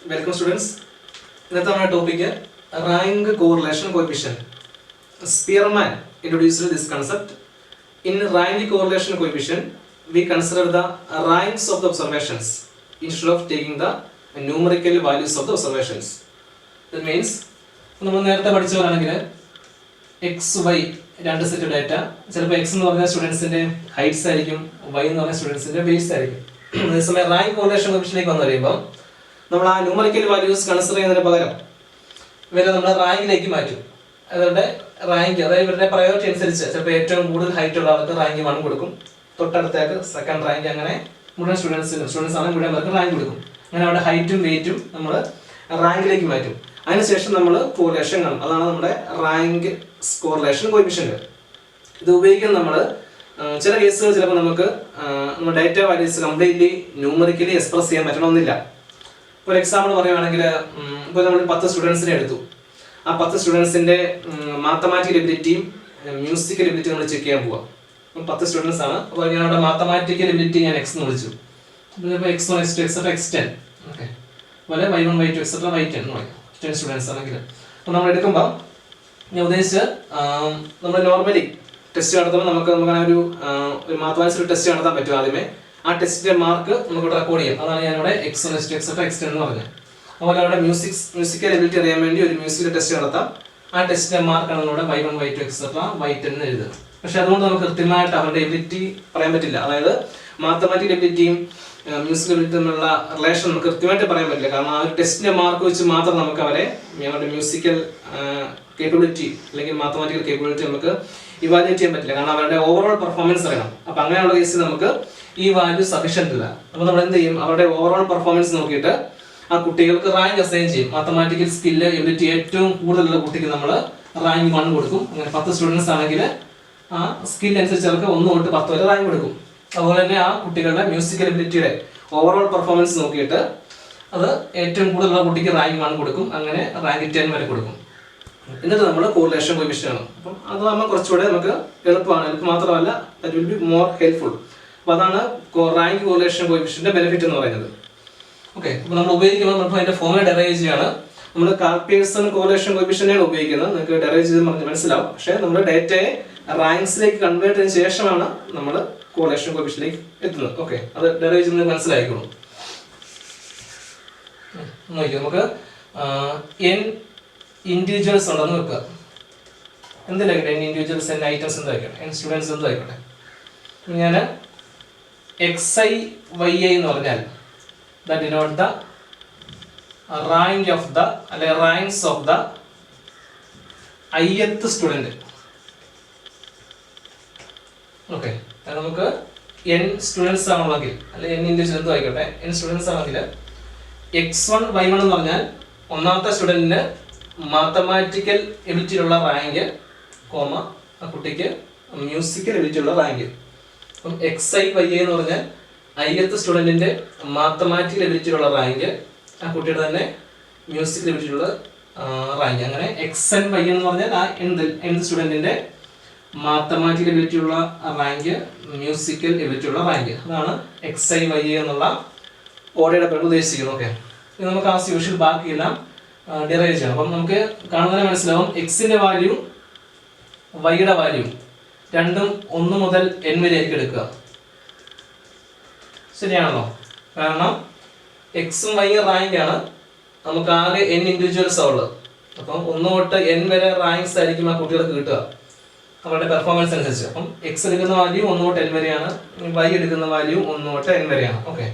Welcome students. This is our topic rank correlation coefficient. Spearman introduced this concept. In rank correlation coefficient, we consider the ranks of the observations instead of taking the numerical values of the observations. That means, നമ്മൾ നേരത്തെ പഠിച്ചവരാണെങ്കിൽ x, y രണ്ട് set data, ചിലപ്പോൾ x എന്ന് പറഞ്ഞ സ്റ്റുഡൻസിന്റെ heights ആയിരിക്കും, y എന്ന് പറഞ്ഞ സ്റ്റുഡൻസിന്റെ weights ആയിരിക്കും. അതേസമയം റാങ്ക് കോറിലേഷൻ കോഫിഷ്യന്റിലേക്ക് വന്നു കഴിയുമ്പോൾ നമ്മൾ ആ ന്യൂമറിക്കൽ വാല്യൂസ് കൺസിഡർ ചെയ്യുന്നതിന് പകരം ഇവരെ നമ്മൾ റാങ്കിലേക്ക് മാറ്റും. അവരുടെ റാങ്ക്, അതായത് ഇവരുടെ പ്രയോറിറ്റി അനുസരിച്ച് ചിലപ്പോൾ ഏറ്റവും കൂടുതൽ ഹൈറ്റ് ഉള്ള ആൾക്ക് റാങ്ക് 1 കൊടുക്കും, തൊട്ടടുത്തേക്ക് സെക്കൻഡ് റാങ്ക്, അങ്ങനെ മുഴുവൻ സ്റ്റുഡൻസ് ആണെങ്കിൽ മുഴുവൻ പേർക്ക് റാങ്ക് കൊടുക്കും. അങ്ങനെ അവരുടെ ഹൈറ്റും വെയിറ്റും നമ്മൾ റാങ്കിലേക്ക് മാറ്റും. അതിനുശേഷം നമ്മൾ കോറിലേഷൻ കാണും. അതാണ് നമ്മുടെ റാങ്ക് കോറിലേഷൻ കോഫിഷ്യന്റ്. ഇത് ഉപയോഗിക്കുന്ന നമ്മൾ ചില കേസുകൾ ചിലപ്പോൾ നമുക്ക് നമ്മുടെ data values completely numerically express ചെയ്യാൻ പറ്റണമെന്നില്ല. ഒരു എക്സാമ്പിൾ പറയുകയാണെങ്കിൽ, ഇപ്പോൾ നമ്മൾ 10 സ്റ്റുഡൻസിനെ എടുത്തു. ആ 10 സ്റ്റുഡൻസിന്റെ മാത്തമാറ്റിക്കൽ എബിലിറ്റിയും മ്യൂസിക്കൽ എബിലിറ്റിയും നമ്മൾ ചെക്ക് ചെയ്യാൻ പോവാം. 10 സ്റ്റുഡൻസ് ആണ്. അപ്പോൾ ഞാൻ അവിടെ മാത്തമാറ്റിക്കൽ എബിലിറ്റി ഞാൻ x എന്ന് വിളിച്ചു. ഇപ്പോൾ x1, x2, x10, ഓക്കെ. അതുപോലെ y1, y2, y10 എന്ന് പറയും. 10 സ്റ്റുഡൻസ് ആണെങ്കിൽ അപ്പോൾ നമ്മൾ എടുക്കുമ്പോൾ ഞാൻ ഉദ്ദേശിച്ച് നമ്മൾ നോർമലി ടെസ്റ്റ് നടത്തുമ്പോൾ നമുക്ക് ഒരു മാത്തമാറ്റിക്സ് ടെസ്റ്റ് നടത്താൻ പറ്റും. ആദ്യമേ ആ ടെസ്റ്റിന്റെ മാർക്ക് നമുക്ക് റെക്കോർഡ് ചെയ്യാം. അതാണ് ഞാനിവിടെ x1, x2, x10 എന്ന് പറഞ്ഞത്. അതുപോലെ അവിടെ മ്യൂസിക്കൽ എബിലിറ്റി അറിയാൻ വേണ്ടി ഒരു മ്യൂസിക്കൽ ടെസ്റ്റ് നടത്താം. ആ ടെസ്റ്റിന്റെ മാർക്കാണ് നമ്മുടെ y1, y2, y10 എന്ന് എഴുതുക. പക്ഷെ അതുകൊണ്ട് നമുക്ക് കൃത്യമായിട്ട് അവരുടെ എബിലിറ്റി പറയാൻ പറ്റില്ല. അതായത് മാത്തമാറ്റിക്കൽ എബിലിറ്റിയും മ്യൂസിക്കൽ എബിലിറ്റി തമ്മിലുള്ള റിലേഷൻ നമുക്ക് കൃത്യമായിട്ട് പറയാൻ പറ്റില്ല. കാരണം ആ ഒരു ടെസ്റ്റിന്റെ മാർക്ക് വെച്ച് മാത്രം നമുക്ക് അവരുടെ മ്യൂസിക്കൽ കേപ്പബിലിറ്റി അല്ലെങ്കിൽ മാത്തമാറ്റിക്കൽ കേപ്പബിലിറ്റി നമുക്ക് ഇവാലുവേറ്റ് ചെയ്യാൻ പറ്റില്ല. കാരണം അവരുടെ ഓവറോൾ പെർഫോമൻസ് അറിയണം. അപ്പൊ അങ്ങനെയുള്ള കേസിൽ നമുക്ക് ഈ വാല്യൂ സഫീഷ്യന്റ് ഇല്ല. അപ്പോൾ നമ്മൾ എന്ത് ചെയ്യും, അവരുടെ ഓവറോൾ പെർഫോമൻസ് നോക്കിയിട്ട് ആ കുട്ടികൾക്ക് റാങ്ക് അസൈൻ ചെയ്യും. മാത്തമാറ്റിക്കൽ സ്കില്ല് എബിലിറ്റി ഏറ്റവും കൂടുതലുള്ള കുട്ടിക്ക് നമ്മൾ റാങ്ക് 1 കൊടുക്കും. അങ്ങനെ 10 സ്റ്റുഡൻസ് ആണെങ്കിൽ ആ സ്കിൽ അനുസരിച്ച് അവർക്ക് 1 തൊട്ട് 10 വരെ റാങ്ക് കൊടുക്കും. അതുപോലെ തന്നെ ആ കുട്ടികളുടെ മ്യൂസിക്കൽ എബിലിറ്റിയുടെ ഓവറോൾ പെർഫോമൻസ് നോക്കിയിട്ട് അത് ഏറ്റവും കൂടുതലുള്ള കുട്ടിക്ക് റാങ്ക് 1 കൊടുക്കും. അങ്ങനെ റാങ്ക് 10 വരെ കൊടുക്കും. എന്നിട്ട് നമ്മൾ കോറിലേഷൻ കോഫിഷ്യന്റ് ആണ്. അപ്പം അത് നമ്മൾ കുറച്ചുകൂടെ നമുക്ക് എളുപ്പമാണ്. എളുപ്പം മാത്രമല്ല, that will be more helpful. അപ്പോൾ അതാണ് റാങ്ക് കോറിലേഷൻ കോഫിഷ്യന്റിന്റെ ബെനിഫിറ്റ് എന്ന് പറയുന്നത്. ഓക്കെ, അപ്പോൾ നമ്മൾ ഉപയോഗിക്കുമ്പോൾ നമുക്ക് അതിന്റെ ഫോർമുല ഡെറൈവ് ചെയ്യാണ്. നമ്മൾ കാൽപിയേഴ്സൺ കോറിലേഷൻ കോഫിഷ്യന്റാണ് ഉപയോഗിക്കുന്നത്. നിങ്ങൾക്ക് ഡെറൈവ് ചെയ്ത് മനസ്സിലാവും. പക്ഷേ നമ്മൾ ഡേറ്റയെ റാങ്ക്സിലേക്ക് കൺവേർട്ട് ചെയ്തതിനു ശേഷമാണ് നമ്മൾ കോറിലേഷൻ കോഫിഷ്യന്റിലേക്ക് എത്തുന്നത്. ഓക്കെ, അത് ഡെറൈവ് ചെയ്ത് മനസ്സിലായിക്കോളും. നോക്കിയോ, നമുക്ക് n ഇൻഡിവിജ്വൽസ് ഉണ്ടെന്ന് വെക്കുക. എന്തിലായിക്കട്ടെ, n ഇൻഡിവിജ്വൽസ്, n ഐറ്റംസ് എന്തായിക്കട്ടെ, n സ്റ്റുഡൻസ് എന്തായിക്കട്ടെ. ഞാൻ xi yi എന്ന് പറഞ്ഞാൽ that denote the rank of the അല്ലെങ്കിൽ ranks of the ith student. Okay, നമുക്ക് n സ്റ്റുഡൻസ് ആണെങ്കിൽ അല്ലെങ്കിൽ n ഇൻഡിവിജ്വൽ എന്തോ ആയിക്കോട്ടെ, n സ്റ്റുഡൻസ് ആണെങ്കിൽ x1 y1 എന്ന് പറഞ്ഞാൽ ഒന്നാമത്തെ സ്റ്റുഡന്റിന് മാത്തമാറ്റിക്കൽ എബിലിറ്റിയിലുള്ള റാങ്ക്, കോമ ആ കുട്ടിക്ക് മ്യൂസിക്കൽ എബിലിറ്റിയുള്ള റാങ്ക്. അപ്പം xi yi എന്ന് പറഞ്ഞാൽ ith സ്റ്റുഡന്റിന്റെ മാത്തമാറ്റിക്കൽ എബിലിറ്റിയിലുള്ള റാങ്ക്, ആ കുട്ടിയുടെ തന്നെ മ്യൂസിക്കൽ എബിലിറ്റിയുള്ള റാങ്ക്. അങ്ങനെ xn y എന്ന് പറഞ്ഞാൽ ആ nth സ്റ്റുഡന്റിന്റെ മാത്തമാറ്റിക്കൽ എബിലിറ്റിയുള്ള റാങ്ക്, മ്യൂസിക്കൽ എബിലിറ്റിയുള്ള റാങ്ക്. അതാണ് xi y എന്നുള്ള ഓർഡറുടെ പേര് ഉദ്ദേശിക്കുന്നത്. ഓക്കെ, ഇത് നമുക്ക് ആസ് യൂഷ്വൽ ബാക്കിയെല്ലാം ഡിറൈവ് ചെയ്യണം. അപ്പം നമുക്ക് കാണുന്നതിന് മനസ്സിലാവും എക്സിന്റെ വാല്യൂ വൈയുടെ വാല്യൂ രണ്ടും 1 മുതൽ n വരെ ആയിരിക്കും എടുക്കുക. ശരിയാണല്ലോ? കാരണം എക്സും വൈ റാങ്ക് ആണ്. നമുക്ക് ആകെ n ഇൻഡിവിജ്വൽസ് ഉള്ളത്. അപ്പം 1 തൊട്ട് n വരെ റാങ്ക്സ് ആയിരിക്കും ആ കുട്ടികൾക്ക് കിട്ടുക അവരുടെ പെർഫോമൻസ് അനുസരിച്ച്. അപ്പം എക്സ് എടുക്കുന്ന വാല്യൂ 1 തൊട്ട് n വരെയാണ്, വൈ എടുക്കുന്ന വാല്യൂ 1 തൊട്ട് n വരെയാണ്. ഓക്കെ,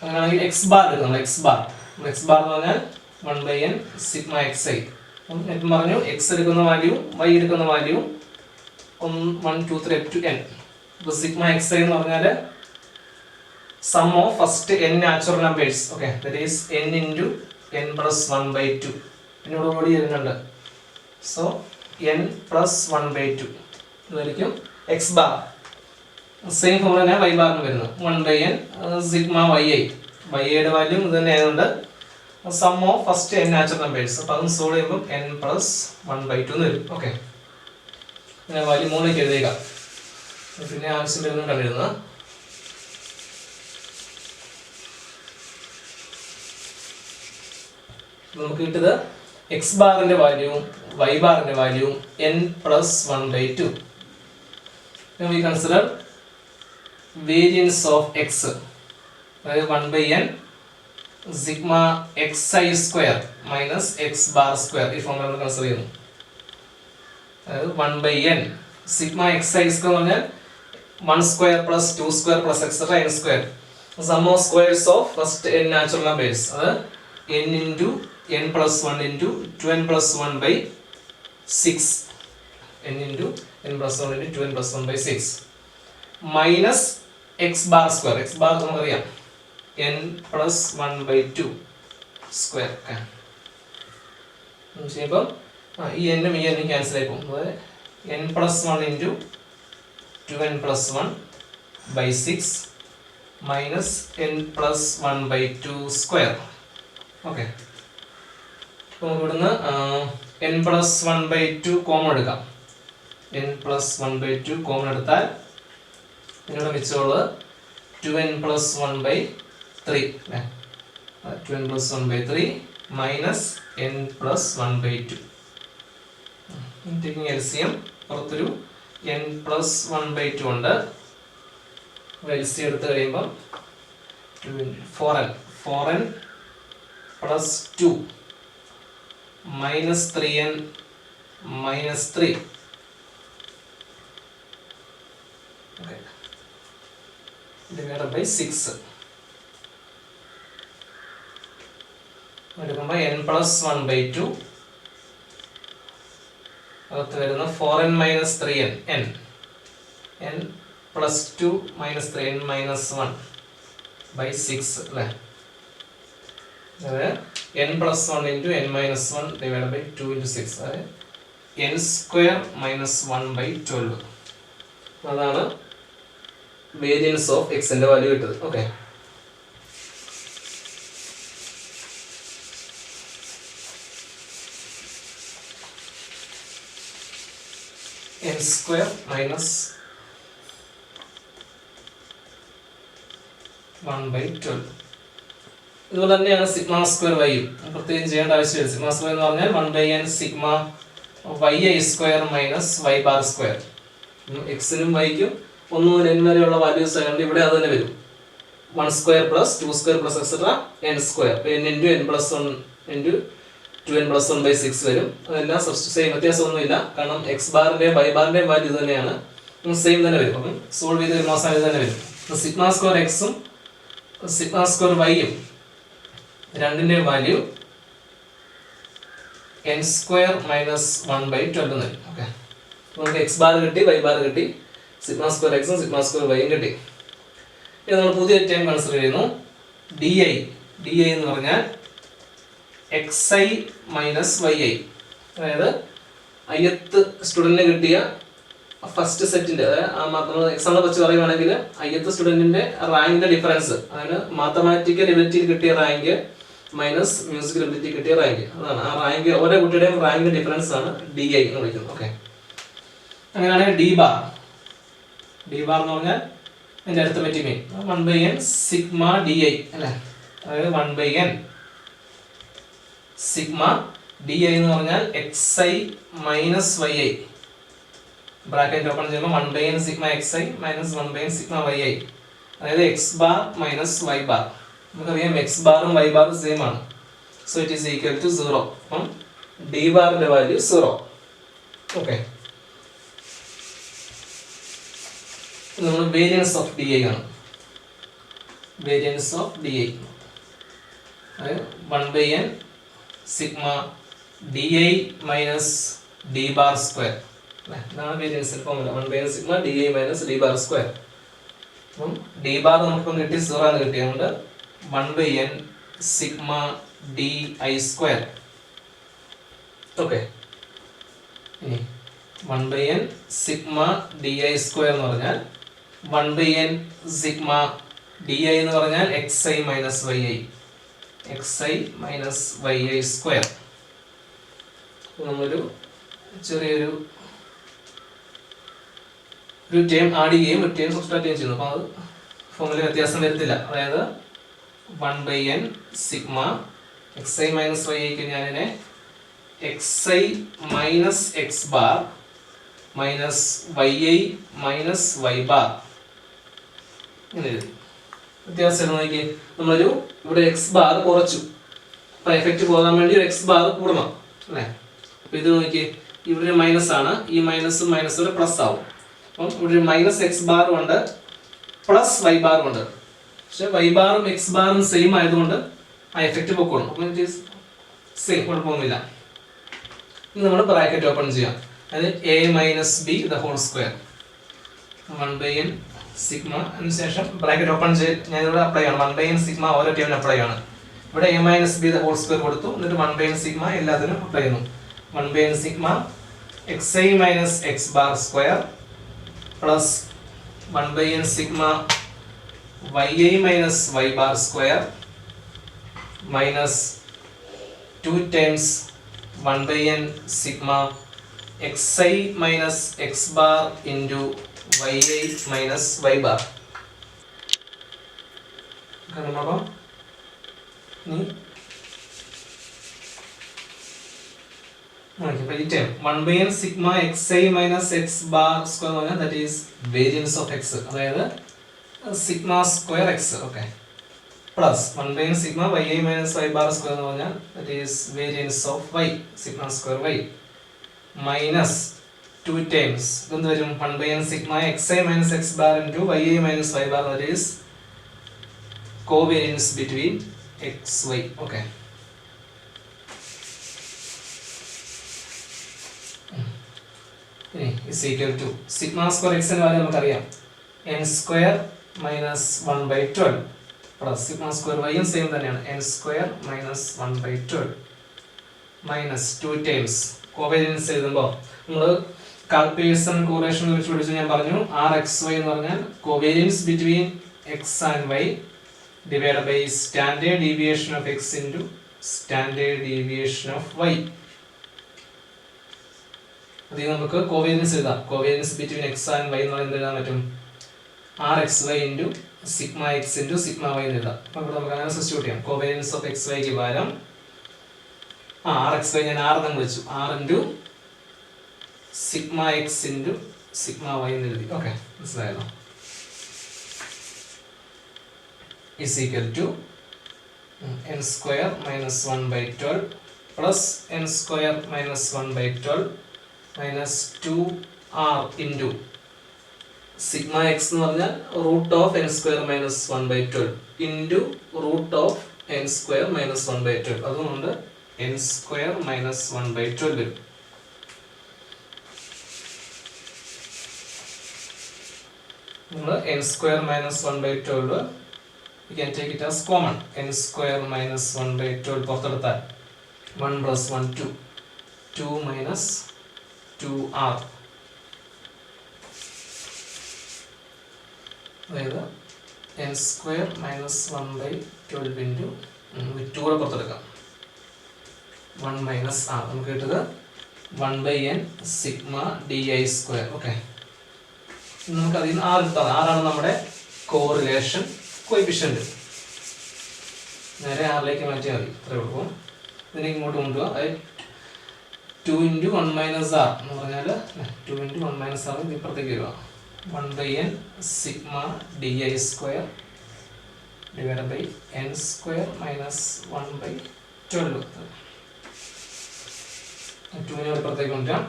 അങ്ങനെയാണെങ്കിൽ x ബാർ എടുക്കണം. x ബാർ എന്ന് പറഞ്ഞാൽ 1/n സിഗ്മ xi. നേരത്തെ പറഞ്ഞു x എടുക്കുന്ന വാല്യൂ y എടുക്കുന്ന വാല്യൂ 1 2 3 up to n. അപ്പോൾ സിഗ്മ xi എന്ന് പറഞ്ഞാൽ sum of first n natural numbers. Okay, that is n into n plus 1/2 എന്നോട് കൂടി വരുന്നുണ്ട്. സോ n plus 1/2 ഇതായിരിക്കും x ബാർ. സെയിം ഫോർമുല തന്നെ y ബാറിന് വരുന്നത് 1/n സിഗ്മ yi. യുടെ വാല്യൂ ഇത് തന്നെ ആയതുകൊണ്ട് sum of first n natural numbers. അപ്പോൾ അതും സോൾവ് ചെയ്യുമ്പോൾ n plus 1/2 എന്ന് വരും. ഓക്കെ, വാല്യൂ 3ലേക്ക് എഴുതുക. പിന്നെ ആവശ്യം വരുന്നത് കണ്ടിരുന്നത്. നമുക്ക് കിട്ടിയത് എക്സ് ബാറിന്റെ വാല്യൂവും വൈ ബാറിന്റെ വാല്യൂവും n+1/2. Now we consider variance of x, അതായത് 1/n sigma xi square minus x bar square. ഈ ഫോം നമ്മൾ കൺസിഡർ ചെയ്യുന്നു. അതായത് 1/n sigma xi square എന്ന് പറഞ്ഞാൽ 1 square plus 2 square plus etc. n square. Sum of squares of first n natural numbers. അത് n into n+1 into 2n+1/6. n into n+1 into 2n+1/6 minus x bar square. x bar നമുക്കറിയാം n+1/2 square. ചെയ്യുമ്പോൾ ഈ എന്നും ഈ എന്നും cancel ആയി പോകും. അതായത് n+1 into 2n+1/6 minus n+1/2 square. Okay, അപ്പോൾ ഇവിടുന്ന് n+1/2 കോമൺ എടുക്കാം. n+1/2 കോമൺ എടുത്താൽ ഇവിടെ മിച്ചമുള്ളത് 2n+1/3 അല്ലേ? 2n+1/3 minus n+1/2. Taking LCM പുറത്തൊരു n+1/2 ഉണ്ട്. LCM എടുത്ത് കഴിയുമ്പം 4n plus 2 minus 3n minus 3. Okay, divided by 6. എടുക്കുമ്പോൾ n+1/2 അകത്ത് വരുന്ന 4n minus 3n n plus 2 minus 3n minus 1/6 അല്ലേ? അതായത് n+1 into n minus 1 divided by 2 into 6. അതായത് n square minus 1/12. അതാണ് വേരിയൻസ് ഓഫ് എക്സിന്റെ വാല്യൂ കിട്ടുന്നത്. Okay, n square minus 1/12. ഇതുപോലെ തന്നെയാണ് സിഗ്മ സ്ക്വയർ വൈയും പ്രത്യേകം ചെയ്യേണ്ട ആവശ്യമില്ല. സിഗ്മ സ്ക്വയർ എന്ന് പറഞ്ഞാൽ 1/n sigma yi square minus y bar square. എക്സിനും വൈക്കും 1 മുതൽ n വരെയുള്ള വാല്യൂസ് ആയതുകൊണ്ട് ഇവിടെ അത് തന്നെ വരും. 1 square plus 2 square plus etcetera n square. n into n+1 into 2n+1/6 വരും. അതെല്ലാം സെയിം, വ്യത്യാസമൊന്നുമില്ല. കാരണം എക്സ് ബാറിന്റെയും വൈ ബാറിന്റെയും വാല്യൂ ഇത് തന്നെയാണ്, സെയിം തന്നെ വരും. അപ്പം സോൾവ് ചെയ്ത് വരുന്ന അവസാനം ഇത് തന്നെ വരും. സിഗ്മ സ്ക്വയർ എക്സും സിഗ്മ സ്ക്വയർ വൈയും രണ്ടിന്റെയും വാല്യൂ n സ്ക്വയർ മൈനസ് 1/12 എന്ന് വരും. ഓക്കെ, നമുക്ക് എക്സ് ബാർ കിട്ടി, വൈ ബാർ കിട്ടി, സിഗ്മ സ്ക്വയർ എക്സും സിഗ്മ സ്ക്വയർ വൈയും കിട്ടി. ഇനി നമ്മൾ പുതിയ ടൈം കൺസിഡർ ചെയ്യുന്നു. ഡി ഐ എന്ന് പറഞ്ഞാൽ xi മൈനസ് yi. അതായത് ith സ്റ്റുഡന്റിന് കിട്ടിയ ഫസ്റ്റ് സെറ്റിന്റെ, അതായത് എക്സാമ്പിൾ വെച്ച് പറയുവാണെങ്കിൽ ith സ്റ്റുഡന്റിന്റെ റാങ്കിന്റെ ഡിഫറൻസ്, അതായത് മാത്തമാറ്റിക്കൽ എബിലിറ്റിയിൽ കിട്ടിയ റാങ്ക് മൈനസ് മ്യൂസിക്കൽ എബിലിറ്റി കിട്ടിയ റാങ്ക്. അതാണ് ആ റാങ്ക്, ഓരോ കുട്ടിയുടെയും റാങ്കിന്റെ ഡിഫറൻസ് ആണ് DI എന്ന് വിളിക്കുന്നത്. ഓക്കെ, അങ്ങനെയാണെങ്കിൽ ഡി ബാർ എന്ന് പറഞ്ഞാൽ അതിന്റെ arithmetic mean 1/n sigma DI അല്ലേ? അതായത് 1/n സിഗ്മ DI എന്ന് പറഞ്ഞാൽ xi minus yi. Bracket open ചെയ്യുമ്പോൾ 1/n sigma xi minus 1/n sigma yi. അതായത് x bar minus y bar. നമുക്കറിയാം എക്സ് ബാറും വൈ ബാറും സെയിം ആണ്. So it is equal to 0. അപ്പം ഡി ബാറിന്റെ വാല്യൂ 0. ഓക്കെ, നമ്മൾ വേരിയൻസ് ഓഫ് DI ആണ്. വേരിയൻസ് ഓഫ് DI അതായത് 1/n sigma DI minus D bar square. ഇതാണ് variance formula. 1/n sigma DI minus D bar square. അപ്പം D bar നമുക്കിപ്പം കിട്ടി 0 ആണ് കിട്ടിയതുകൊണ്ട് 1/n sigma DI square. Okay, ഇനി 1/n sigma DI square എന്ന് പറഞ്ഞാൽ 1/n സിഗ്മ DI എന്ന് പറഞ്ഞാൽ xi minus yi. xi minus yi square. നമ്മളൊരു ചെറിയൊരു ഒരു ടേം ആഡ് ചെയ്യുകയും ഒരു ടേം സബ്സ്ട്രാക്ട് ചെയ്യുകയും ചെയ്യുന്നു. അപ്പോൾ അത് ഫോമിൽ വ്യത്യാസം വരുത്തില്ല. അതായത് 1/n sigma xi minus y ക്ക് ഞാനിനെ xi minus x bar minus yi minus y bar ഇങ്ങനെ എഴുതി. വ്യത്യാസം നോക്കി, നമ്മളൊരു ഇവിടെ എക്സ് ബാർ കുറച്ചു, അപ്പം എഫക്റ്റ് പോകാൻ വേണ്ടി ഒരു എക്സ് ബാർ കൂടണം അല്ലേ. അപ്പം ഇത് നോക്കി, ഇവിടെ ഒരു മൈനസ് ആണ്, ഈ മൈനസും മൈനസും ഒരു പ്ലസ് ആവും. അപ്പം ഇവിടെ ഒരു മൈനസ് എക്സ് ബാറും ഉണ്ട്, പ്ലസ് വൈ ബാറും ഉണ്ട്. പക്ഷെ വൈ ബാറും എക്സ് ബാറും സെയിം ആയതുകൊണ്ട് ആ എഫക്റ്റ് പൊക്കോളും. അപ്പം ഇറ്റ് ഈസ് സെയിം, കുഴപ്പമൊന്നുമില്ല. ഇനി നമ്മൾ ബ്രാക്കറ്റ് ഓപ്പൺ ചെയ്യാം. അത് a minus b the whole square 1/n sigma. അതിനുശേഷം ബ്രാക്കറ്റ് ഓപ്പൺ ചെയ്ത് ഞാനിവിടെ അപ്ലൈ ആണ്. 1/n സിഗ്മ ഓരോ ടൈമിന് അപ്ലൈ ആണ്. ഇവിടെ a minus b the whole square കൊടുത്തു, എന്നിട്ട് 1/n സിഗ്മ എല്ലാത്തിനും അപ്ലൈ ചെയ്യുന്നു. 1/n sigma xi minus x bar square plus 1/n sigma yi minus y bar square minus 2 times 1/n sigma xi minus x bar into yi minus y bar. കാരണം ഇനി ഈ term 1/n sigma xi minus x bar square എന്ന് പറഞ്ഞാൽ that is variance of x, അതായത് sigma square x. Okay, plus 1/n sigma yi minus y bar square എന്ന് പറഞ്ഞാൽ that is variance of y, sigma square y minus 2 times ഇതെന്ത് വരും 1/n sigma xi minus x bar into yi minus y bar that is covariance between x y. Okay, is equal to sigma square x ന്റെ value നമുക്കറിയാം, n square minus 1/12 plus sigma square y same തന്നെയാണ്, n square minus 1/12 minus 2 times covariance എഴുതുമ്പോൾ നമ്മൾ കാൽപിയേഴ്സൺ correlation കുറിച്ച് പഠിച്ചു. ഞാൻ പറഞ്ഞു RxY എന്ന് പറഞ്ഞാൽ covariance between x and y divide by standard deviation of x into standard deviation of y. അത് നമുക്ക് കോവേരിയൻസ് എഴുതാം. Covariance between x and y എന്ന് പറയുന്നത് എഴുതാൻ പറ്റും RxY into sigma x into sigma y എന്ന് എഴുതാം. അപ്പോൾ ഇവിടെ നമുക്ക് അങ്ങനെ സബ്സ്റ്റിറ്റ്യൂട്ട് ചെയ്യാം. കോവേരിയൻസ് ഓഫ് എക്സ് വൈക്ക് പകരം RxY ഞാൻ R എന്ന് വിളിച്ചു, R into sigma x into sigma y എന്ന് എഴുതി. ഓക്കെ, മനസ്സിലായല്ലോ. is equal to n square minus 1/12 plus n square minus 1/12 minus 2r into sigma x എന്ന് പറഞ്ഞാൽ root of n square minus 1/12 into root of n square minus 1/12. അതുകൊണ്ട് n square minus 1/12 വരും. നമ്മൾ n square minus 1/12 we can take it as common. n square minus 1/12 പുറത്തെടുത്താൽ 1 plus 1 2, 2 minus 2r, അതായത് n square minus 1/12 into 2 കൂടെ പുറത്തെടുക്കാം 1 minus r, നമുക്ക് കിട്ടുന്നത് 1/n sigma di square. Okay, നമുക്ക് അതിൽ നിന്ന് r എടുത്താൽ ആറാണ് നമ്മുടെ കോറിലേഷൻ കോഎഫിഷ്യന്റ്. നേരെ ആറിലേക്ക് മാറ്റിയാൽ മതി, ഇത്രയേ ഉള്ളൂ. ഇതിനെ ഇങ്ങോട്ട് കൊണ്ടുപോകാം. അതായത് 2 into 1 minus r എന്ന് പറഞ്ഞാൽ 2 into 1 minus r ഇത് ഇപ്പുറത്തേക്ക് വരിക 1/n sigma di square divide by n square minus 1/12. 2 ഇപ്പുറത്തേക്ക് കൊണ്ടുവരാം.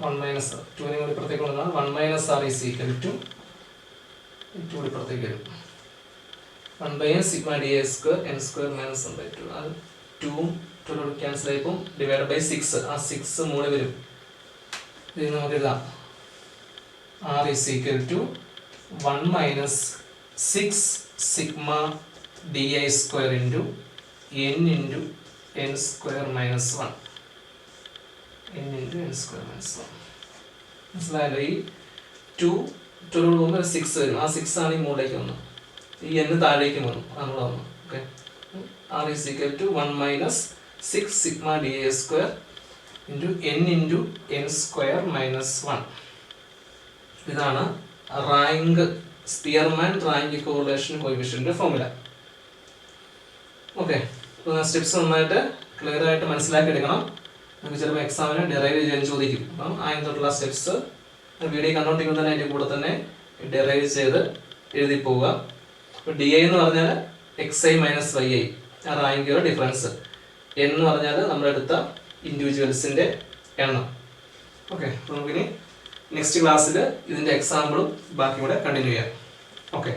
1 minus 2 ഇപ്പുറത്തേക്ക് കൊണ്ടുവന്നാൽ 1 minus r is equal to 2 ഇപ്പുറത്തേക്ക് വരും 1/n sigma di square n square minus 1/2. അത് 2 2 ക്യാൻസൽ ആയിപ്പോൾ ഡിവൈഡ് ബൈ 6, ആ 6 മൂന്ന് വരും. ഇത് നമുക്ക് എഴുതാം r is equal to 1 minus 6 sigma di square into n into n square minus 1, n into n square minus 1. മനസ്സിലായല്ലോ? ഈ 2 12 പോകുമ്പോൾ 6 വരും, ആ 6 ആണ് ഈ മുകളിലേക്ക് വന്നത്, ഈ n താഴേക്ക് വന്നു, നമ്മൾ വന്നു. Okay, r is equal to 1 minus 6 sigma di square into n into n square minus 1. ഇതാണ് rank Spearman rank correlation coefficient formula. Okay, steps നന്നായിട്ട് ക്ലിയർ ആയിട്ട് മനസ്സിലാക്കി എടുക്കണം. നമുക്ക് ചിലപ്പോൾ എക്സാമിന് ഡെറൈവ് ചെയ്യാൻ ചോദിക്കും. അപ്പം ആദ്യം തൊട്ടുള്ള സ്റ്റെപ്സ് വീഡിയോ കണ്ടോണ്ടിരിക്കുമ്പോൾ തന്നെ അതിൻ്റെ കൂടെ തന്നെ ഡെറൈവ് ചെയ്ത് എഴുതി പോവുക. ഇപ്പോൾ ഡി ഐ എന്ന് പറഞ്ഞാൽ x i minus y i, ആ റാങ്കിയുടെ ഡിഫറൻസ്. എൻ എന്ന് പറഞ്ഞാൽ നമ്മളെടുത്ത ഇൻഡിവിജ്വൽസിൻ്റെ എണ്ണം. ഓക്കെ, അപ്പോൾ നമുക്കിനി നെക്സ്റ്റ് ക്ലാസ്സിൽ ഇതിൻ്റെ എക്സാമ്പിളും ബാക്കി കൂടെ കണ്ടിന്യൂ ചെയ്യാം. ഓക്കെ.